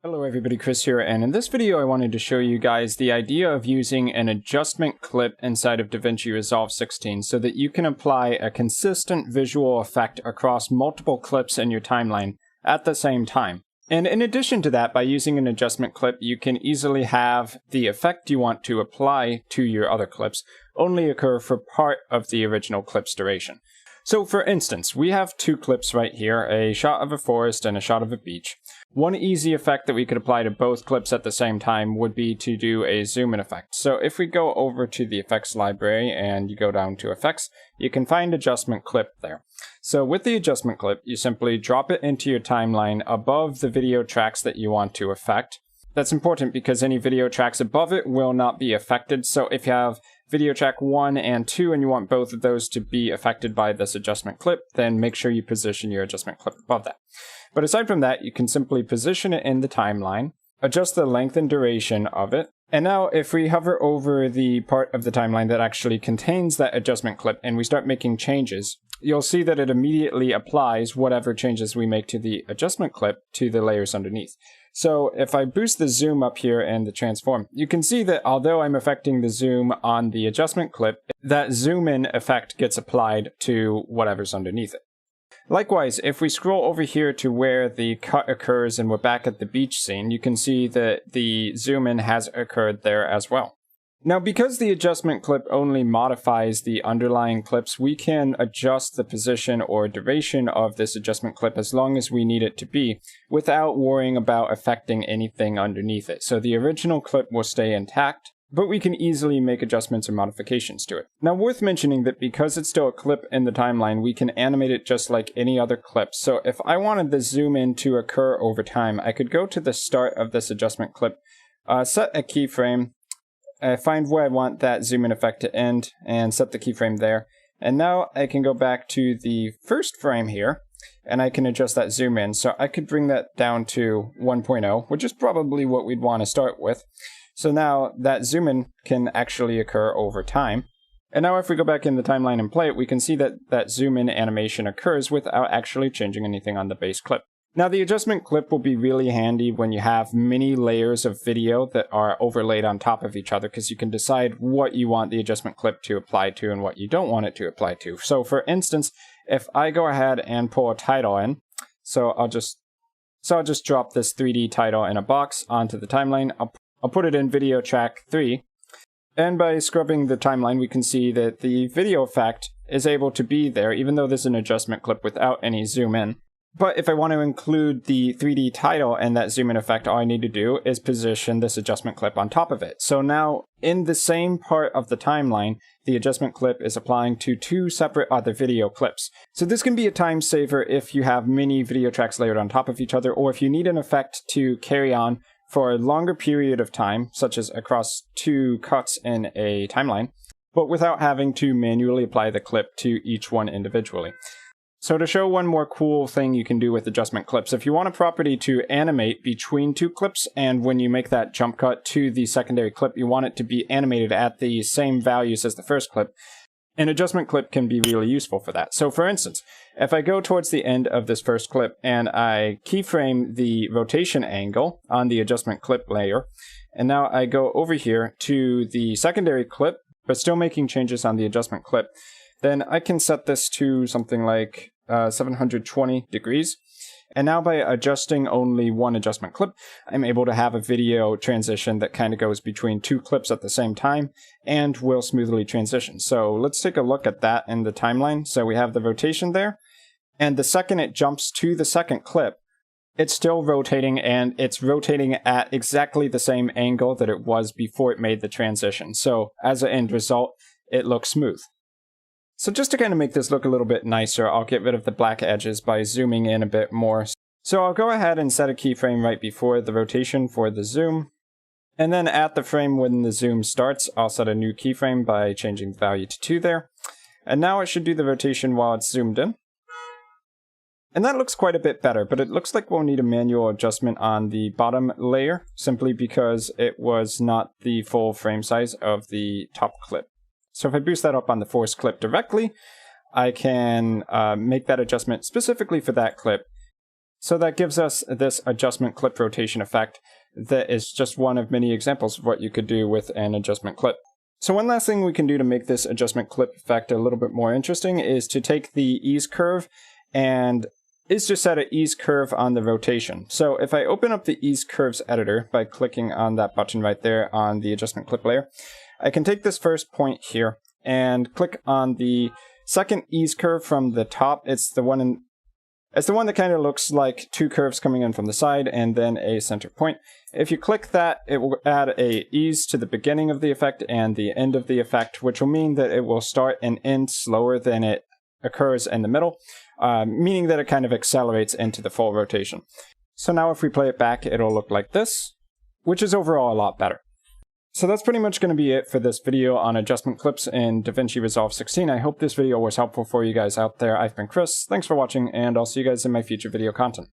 Hello everybody, Chris here, and in this video I wanted to show you guys the idea of using an adjustment clip inside of DaVinci Resolve 16 so that you can apply a consistent visual effect across multiple clips in your timeline at the same time. And in addition to that, by using an adjustment clip, you can easily have the effect you want to apply to your other clips only occur for part of the original clip's duration. So for instance, we have two clips right here, a shot of a forest and a shot of a beach. One easy effect that we could apply to both clips at the same time would be to do a zoom in effect. So if we go over to the effects library and you go down to effects, you can find adjustment clip there. So with the adjustment clip, you simply drop it into your timeline above the video tracks that you want to affect. That's important because any video tracks above it will not be affected. So if you have video track 1 and 2 and you want both of those to be affected by this adjustment clip, then make sure you position your adjustment clip above that. But aside from that, you can simply position it in the timeline, adjust the length and duration of it. And now if we hover over the part of the timeline that actually contains that adjustment clip and we start making changes, you'll see that it immediately applies whatever changes we make to the adjustment clip to the layers underneath. So if I boost the zoom up here and the transform, you can see that although I'm affecting the zoom on the adjustment clip, that zoom in effect gets applied to whatever's underneath it. Likewise, if we scroll over here to where the cut occurs and we're back at the beach scene, you can see that the zoom in has occurred there as well. Now, because the adjustment clip only modifies the underlying clips, we can adjust the position or duration of this adjustment clip as long as we need it to be without worrying about affecting anything underneath it. So the original clip will stay intact, but we can easily make adjustments or modifications to it. Now, worth mentioning that because it's still a clip in the timeline, we can animate it just like any other clip. So if I wanted the zoom in to occur over time, I could go to the start of this adjustment clip, set a keyframe, find where I want that zoom in effect to end, and set the keyframe there. And now I can go back to the first frame here, and I can adjust that zoom in. So I could bring that down to 1.0, which is probably what we'd want to start with. So now that zoom in can actually occur over time. And now if we go back in the timeline and play it, we can see that that zoom in animation occurs without actually changing anything on the base clip. Now the adjustment clip will be really handy when you have many layers of video that are overlaid on top of each other, because you can decide what you want the adjustment clip to apply to and what you don't want it to apply to. So for instance, if I go ahead and pull a title in, so I'll just drop this 3D title in a box onto the timeline. I'll put it in video track 3, and by scrubbing the timeline we can see that the video effect is able to be there even though there's an adjustment clip without any zoom in. But if I want to include the 3D title and that zoom in effect, all I need to do is position this adjustment clip on top of it. So now in the same part of the timeline, the adjustment clip is applying to two separate other video clips. So this can be a time saver if you have many video tracks layered on top of each other, or if you need an effect to carry on for a longer period of time, such as across two cuts in a timeline, but without having to manually apply the clip to each one individually. So to show one more cool thing you can do with adjustment clips, if you want a property to animate between two clips, and when you make that jump cut to the secondary clip, you want it to be animated at the same values as the first clip, an adjustment clip can be really useful for that. So for instance, if I go towards the end of this first clip and I keyframe the rotation angle on the adjustment clip layer, and now I go over here to the secondary clip, but still making changes on the adjustment clip, then I can set this to something like 720 degrees. And now by adjusting only one adjustment clip, I'm able to have a video transition that kind of goes between two clips at the same time and will smoothly transition. So let's take a look at that in the timeline. So we have the rotation there, and the second it jumps to the second clip, it's still rotating, and it's rotating at exactly the same angle that it was before it made the transition. So as an end result, it looks smooth. So just to kind of make this look a little bit nicer, I'll get rid of the black edges by zooming in a bit more. So I'll go ahead and set a keyframe right before the rotation for the zoom. And then at the frame when the zoom starts, I'll set a new keyframe by changing the value to 2 there. And now it should do the rotation while it's zoomed in. And that looks quite a bit better, but it looks like we'll need a manual adjustment on the bottom layer, simply because it was not the full frame size of the top clip. So if I boost that up on the force clip directly, I can make that adjustment specifically for that clip. So that gives us this adjustment clip rotation effect that is just one of many examples of what you could do with an adjustment clip. So one last thing we can do to make this adjustment clip effect a little bit more interesting is to take the ease curve and is to set an ease curve on the rotation. So if I open up the ease curves editor by clicking on that button right there on the adjustment clip layer, I can take this first point here and click on the second ease curve from the top. It's the one that kind of looks like two curves coming in from the side and then a center point. If you click that, it will add a ease to the beginning of the effect and the end of the effect, which will mean that it will start and end slower than it occurs in the middle, meaning that it kind of accelerates into the full rotation. So now if we play it back, it'll look like this, which is overall a lot better. So that's pretty much going to be it for this video on adjustment clips in DaVinci Resolve 16. I hope this video was helpful for you guys out there. I've been Chris, thanks for watching, and I'll see you guys in my future video content.